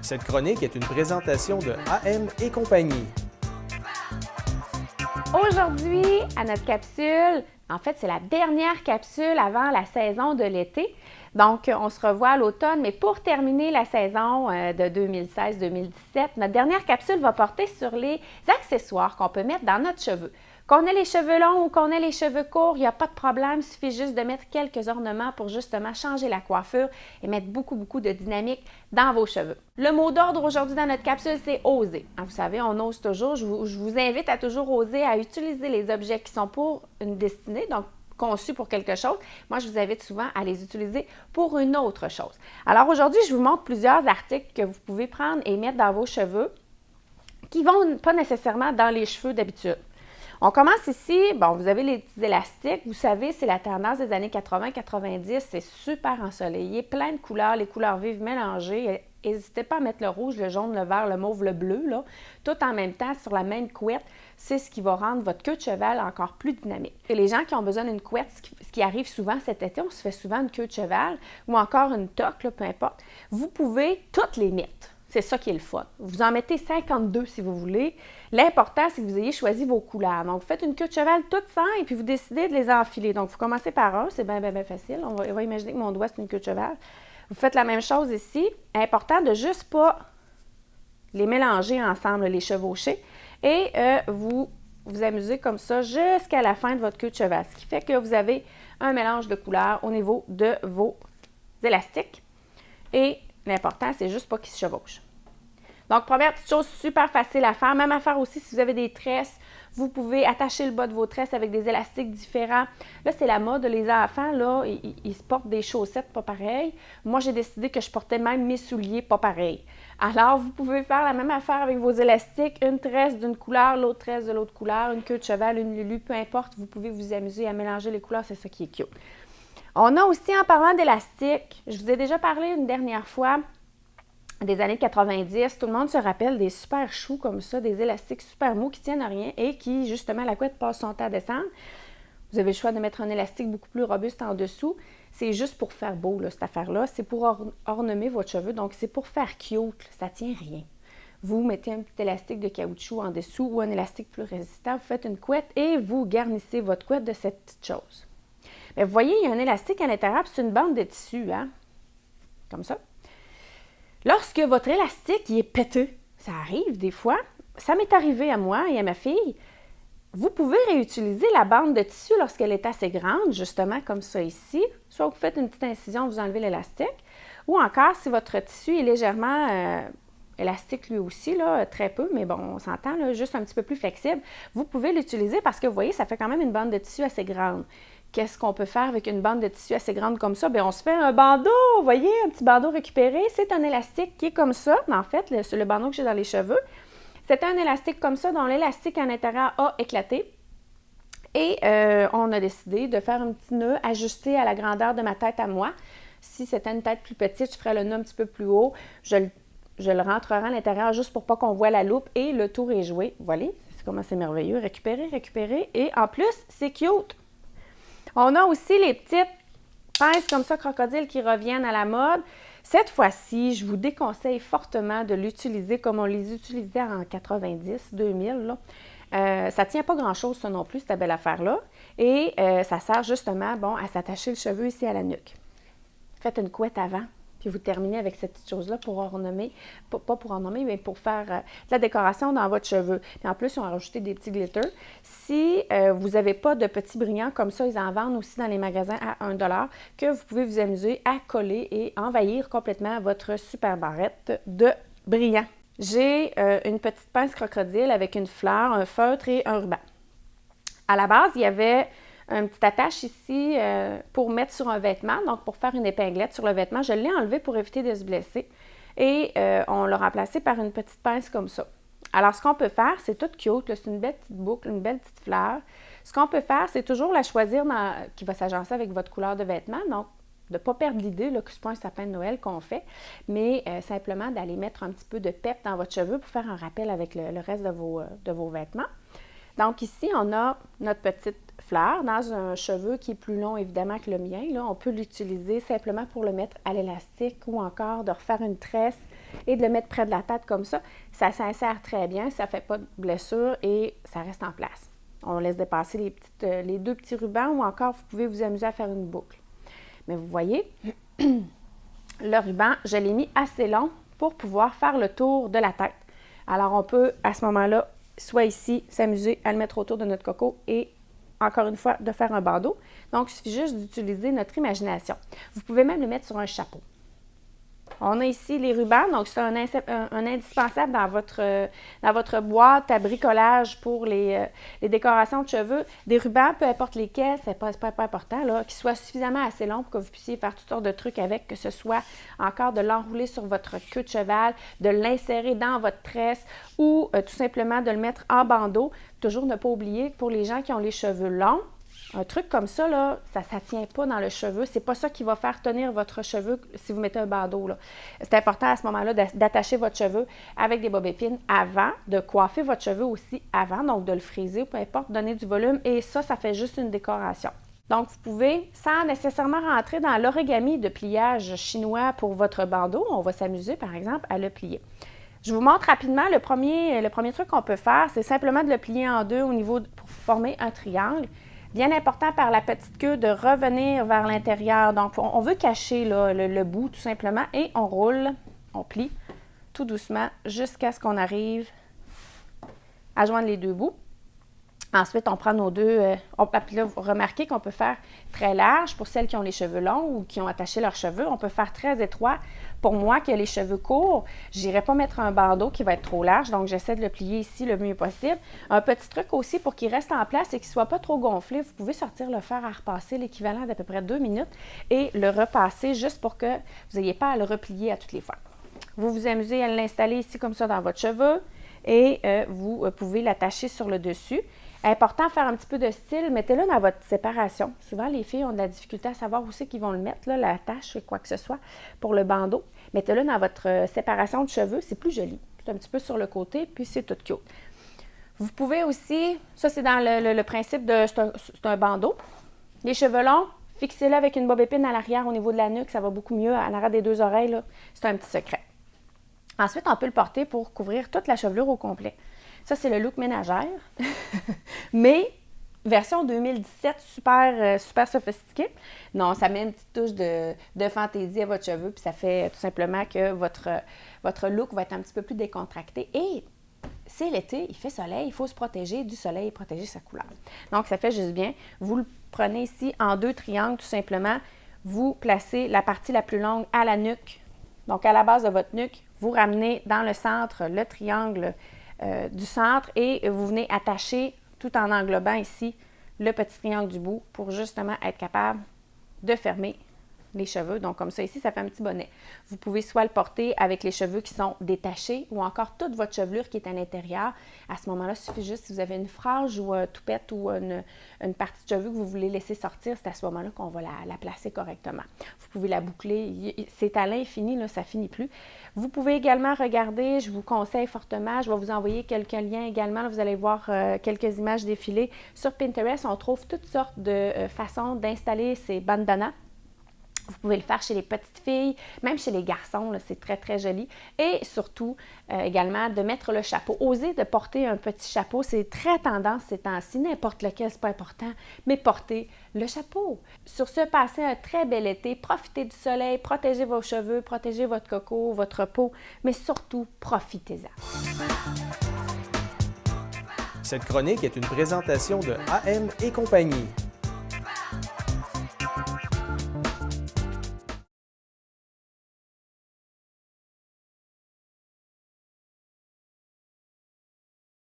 Cette chronique est une présentation de AM et compagnie. Aujourd'hui, à notre capsule, en fait, c'est la dernière capsule avant la saison de l'été. Donc, on se revoit à l'automne, mais pour terminer la saison de 2016-2017, notre dernière capsule va porter sur les accessoires qu'on peut mettre dans notre cheveu. Qu'on ait les cheveux longs ou qu'on ait les cheveux courts, il n'y a pas de problème, il suffit juste de mettre quelques ornements pour justement changer la coiffure et mettre beaucoup de dynamique dans vos cheveux. Le mot d'ordre aujourd'hui dans notre capsule, c'est oser. Vous savez, on ose toujours. Je vous invite à toujours oser, à utiliser les objets qui sont pour une destinée, donc conçus pour quelque chose. Moi, je vous invite souvent à les utiliser pour une autre chose. Alors aujourd'hui, je vous montre plusieurs articles que vous pouvez prendre et mettre dans vos cheveux qui ne vont pas nécessairement dans les cheveux d'habitude. On commence ici, bon, vous avez les petits élastiques, vous savez, c'est la tendance des années 80-90, c'est super ensoleillé, plein de couleurs, les couleurs vives mélangées. N'hésitez pas à mettre le rouge, le jaune, le vert, le mauve, le bleu, là, tout en même temps sur la même couette. C'est ce qui va rendre votre queue de cheval encore plus dynamique. Et les gens qui ont besoin d'une couette, ce qui arrive souvent cet été, on se fait souvent une queue de cheval ou encore une toque, là, peu importe, vous pouvez toutes les mettre. C'est ça qui est le fun. Vous en mettez 52 si vous voulez. L'important, c'est que vous ayez choisi vos couleurs. Donc, vous faites une queue de cheval toute simple et puis vous décidez de les enfiler. Donc, vous commencez par un, c'est bien facile. On va imaginer que mon doigt, c'est une queue de cheval. Vous faites la même chose ici. Important de juste pas les mélanger ensemble, les chevaucher. Et vous amusez comme ça jusqu'à la fin de votre queue de cheval. Ce qui fait que vous avez un mélange de couleurs au niveau de vos élastiques. Et l'important, c'est juste pas qu'ils se chevauchent. Donc, première petite chose super facile à faire. Même à faire aussi si vous avez des tresses. Vous pouvez attacher le bas de vos tresses avec des élastiques différents. Là, c'est la mode. Les enfants, là, ils se portent des chaussettes pas pareilles. Moi, j'ai décidé que je portais même mes souliers pas pareils. Alors, vous pouvez faire la même affaire avec vos élastiques. Une tresse d'une couleur, l'autre tresse de l'autre couleur, une queue de cheval, une lulu, peu importe. Vous pouvez vous amuser à mélanger les couleurs. C'est ça qui est cute. On a aussi, en parlant d'élastique, je vous ai déjà parlé une dernière fois des années 90, tout le monde se rappelle des super choux comme ça, des élastiques super mous qui tiennent à rien et qui, justement, la couette passe son temps à descendre. Vous avez le choix de mettre un élastique beaucoup plus robuste en dessous. C'est juste pour faire beau, là, cette affaire-là. C'est pour orner votre cheveu, donc c'est pour faire cute. Ça ne tient rien. Vous mettez un petit élastique de caoutchouc en dessous ou un élastique plus résistant, vous faites une couette et vous garnissez votre couette de cette petite chose. Mais vous voyez, il y a un élastique à l'intérieur, c'est une bande de tissu, hein? Comme ça. Lorsque votre élastique il est pété, ça arrive des fois, ça m'est arrivé à moi et à ma fille, vous pouvez réutiliser la bande de tissu lorsqu'elle est assez grande, justement comme ça ici. Soit vous faites une petite incision, vous enlevez l'élastique, ou encore si votre tissu est légèrement élastique lui aussi, là, très peu, mais bon, on s'entend, là, juste un petit peu plus flexible, vous pouvez l'utiliser parce que vous voyez, ça fait quand même une bande de tissu assez grande. Qu'est-ce qu'on peut faire avec une bande de tissu assez grande comme ça? Bien, on se fait un bandeau, vous voyez, un petit bandeau récupéré. C'est un élastique qui est comme ça, en fait, le bandeau que j'ai dans les cheveux. C'est un élastique comme ça, dont l'élastique à l'intérieur a éclaté. Et on a décidé de faire un petit nœud ajusté à la grandeur de ma tête à moi. Si c'était une tête plus petite, je ferais le nœud un petit peu plus haut. Je le rentrerai à l'intérieur juste pour pas qu'on voit la loupe et le tour est joué. Vous voyez, c'est comment c'est merveilleux. Récupérer. Et en plus, c'est cute. On a aussi les petites pinces comme ça, crocodile, qui reviennent à la mode. Cette fois-ci, je vous déconseille fortement de l'utiliser comme on les utilisait en 90, 2000. Là. Ça ne tient pas grand-chose, ça non plus, cette belle affaire-là. Et ça sert justement, bon, à s'attacher le cheveu ici à la nuque. Faites une couette avant. Puis vous terminez avec cette petite chose-là pour orner, pas pour orner, mais pour faire de la décoration dans votre cheveu. Puis en plus, ils ont rajouté des petits glitters. Si vous n'avez pas de petits brillants comme ça, ils en vendent aussi dans les magasins à 1 $ que vous pouvez vous amuser à coller et envahir complètement votre super barrette de brillants. J'ai une petite pince crocodile avec une fleur, un feutre et un ruban. À la base, il y avait une petite attache ici pour mettre sur un vêtement, donc pour faire une épinglette sur le vêtement. Je l'ai enlevé pour éviter de se blesser et on l'a remplacé par une petite pince comme ça. Alors, ce qu'on peut faire, c'est tout cute, c'est une belle petite boucle, une belle petite fleur. Ce qu'on peut faire, c'est toujours la choisir qui va s'agencer avec votre couleur de vêtement, donc de ne pas perdre l'idée que ce n'est pas un sapin de Noël qu'on fait, mais simplement d'aller mettre un petit peu de pep dans votre cheveu pour faire un rappel avec le reste de vos vêtements. Donc ici, on a notre petite fleur dans un cheveu qui est plus long évidemment que le mien. Là, on peut l'utiliser simplement pour le mettre à l'élastique ou encore de refaire une tresse et de le mettre près de la tête comme ça. Ça s'insère très bien, ça ne fait pas de blessure et ça reste en place. On laisse dépasser les deux petits rubans ou encore vous pouvez vous amuser à faire une boucle. Mais vous voyez, le ruban, je l'ai mis assez long pour pouvoir faire le tour de la tête. Alors, on peut, à ce moment-là, soit ici, s'amuser à le mettre autour de notre coco et, encore une fois, de faire un bandeau. Donc, il suffit juste d'utiliser notre imagination. Vous pouvez même le mettre sur un chapeau. On a ici les rubans, donc c'est un indispensable dans votre boîte à bricolage pour les décorations de cheveux. Des rubans, peu importe lesquels, c'est pas important, qu'ils soient suffisamment assez longs pour que vous puissiez faire toutes sortes de trucs avec, que ce soit encore de l'enrouler sur votre queue de cheval, de l'insérer dans votre tresse ou tout simplement de le mettre en bandeau. Toujours ne pas oublier que pour les gens qui ont les cheveux longs, un truc comme ça, là, ça ne tient pas dans le cheveu. C'est pas ça qui va faire tenir votre cheveu si vous mettez un bandeau. C'est important à ce moment-là d'attacher votre cheveu avec des bobépines avant, de coiffer votre cheveu aussi avant, donc de le friser ou peu importe, donner du volume. Et ça fait juste une décoration. Donc, vous pouvez, sans nécessairement rentrer dans l'origami de pliage chinois pour votre bandeau, on va s'amuser, par exemple, à le plier. Je vous montre rapidement le premier truc qu'on peut faire, c'est simplement de le plier en deux pour former un triangle. Bien important par la petite queue de revenir vers l'intérieur. Donc, on veut cacher là, le bout tout simplement et on roule, on plie tout doucement jusqu'à ce qu'on arrive à joindre les deux bouts. Ensuite, on prend nos deux... puis là, vous remarquez qu'on peut faire très large pour celles qui ont les cheveux longs ou qui ont attaché leurs cheveux. On peut faire très étroit. Pour moi, qui a les cheveux courts, je n'irai pas mettre un bandeau qui va être trop large. Donc, j'essaie de le plier ici le mieux possible. Un petit truc aussi pour qu'il reste en place et qu'il ne soit pas trop gonflé. Vous pouvez sortir le fer à repasser, l'équivalent d'à peu près 2 minutes, et le repasser juste pour que vous n'ayez pas à le replier à toutes les fois. Vous vous amusez à l'installer ici comme ça dans votre cheveu et vous pouvez l'attacher sur le dessus. Important de faire un petit peu de style, mettez-le dans votre séparation. Souvent, les filles ont de la difficulté à savoir où c'est qu'ils vont le mettre, là, la tache, quoi que ce soit, pour le bandeau. Mettez-le dans votre séparation de cheveux, c'est plus joli. C'est un petit peu sur le côté, puis c'est tout cute. Vous pouvez aussi, ça c'est dans le principe de, c'est un bandeau. Les cheveux longs, fixez-le avec une bobépine à l'arrière au niveau de la nuque, ça va beaucoup mieux, à l'arrière des deux oreilles, c'est un petit secret. Ensuite, on peut le porter pour couvrir toute la chevelure au complet. Ça, c'est le look ménagère, mais version 2017, super sophistiquée. Non, ça met une petite touche de fantaisie à votre cheveu, puis ça fait tout simplement que votre look va être un petit peu plus décontracté. Et c'est l'été, il fait soleil, il faut se protéger du soleil et protéger sa couleur. Donc, ça fait juste bien. Vous le prenez ici en 2 triangles, tout simplement. Vous placez la partie la plus longue à la nuque, donc à la base de votre nuque. Vous ramenez dans le centre le triangle du centre et vous venez attacher tout en englobant ici le petit triangle du bout pour justement être capable de fermer les cheveux. Donc comme ça ici, ça fait un petit bonnet. Vous pouvez soit le porter avec les cheveux qui sont détachés ou encore toute votre chevelure qui est à l'intérieur. À ce moment-là, il suffit juste si vous avez une frange ou un toupette ou une partie de cheveux que vous voulez laisser sortir, c'est à ce moment-là qu'on va la placer correctement. Vous pouvez la boucler. C'est à l'infini, là, ça ne finit plus. Vous pouvez également regarder, je vous conseille fortement, je vais vous envoyer quelques liens également. Là, vous allez voir quelques images défiler. Sur Pinterest, on trouve toutes sortes de façons d'installer ces bandanas. Vous pouvez le faire chez les petites filles, même chez les garçons, c'est très, très joli. Et surtout, également, de mettre le chapeau. Osez de porter un petit chapeau, c'est très tendance ces temps-ci, n'importe lequel, c'est pas important, mais portez le chapeau. Sur ce, passez un très bel été, profitez du soleil, protégez vos cheveux, protégez votre coco, votre peau, mais surtout, profitez-en. Cette chronique est une présentation de AM et compagnie.